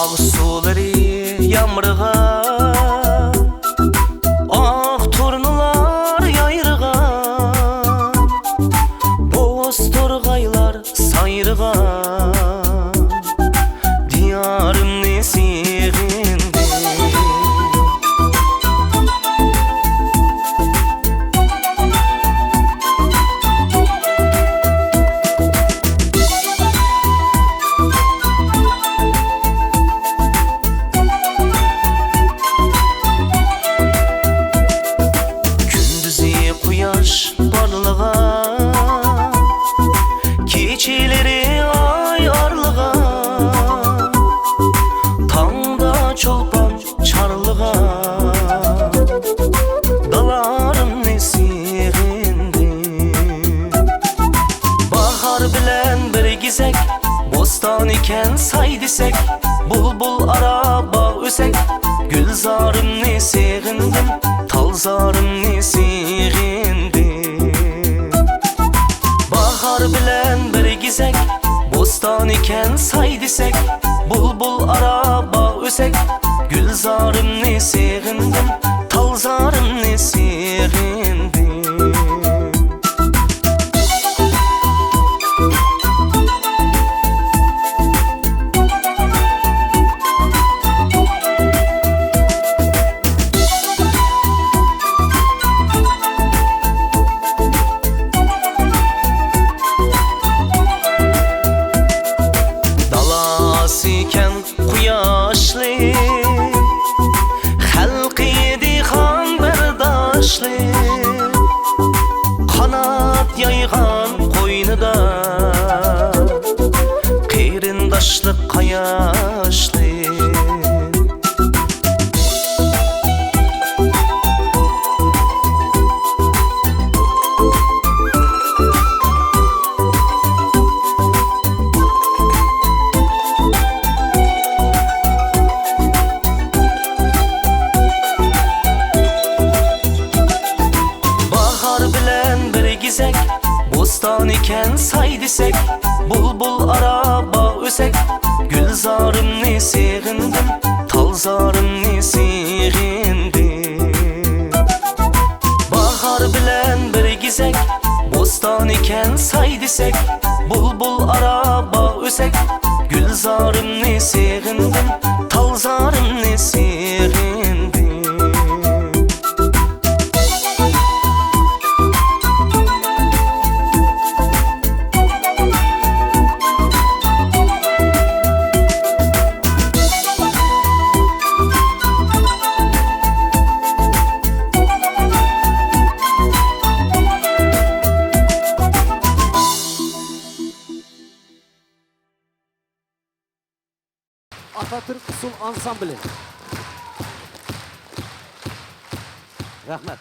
Ağız suları yağmırgan, ak turnalar yayrıgan, boz torgaylar sayrıgan, diyarım nesigindi. Quyaş parlagan, keçileri ay arlıgan, tağda çolpan çarlıgan, dalarım nesigindi. Bahar bilen bir gizek, bostan iken say desek, bulbul araba ösek, gülzarım nesigindim, talzarım nesigindim. Bahar bilen bir gizek, bostan iken say desek, bulbul araba ösek, gülzarım nesigindim, talzarım nesigindim. Iken quyoshli, xalqi dihan bardoshli, qanot yaygan qo'ynida qarindoshlik qayoshli. Gizek, bostan iken say desek, bulbul araba ösek, gülzarım nesigindim, talzarım nesigindim. Bahar bilen bir gizek, bostan iken say desek, bulbul araba ösek, gülzarım nesigindim, talzarım nesigindim. Atatürk Usul Ansambli. Rahmet.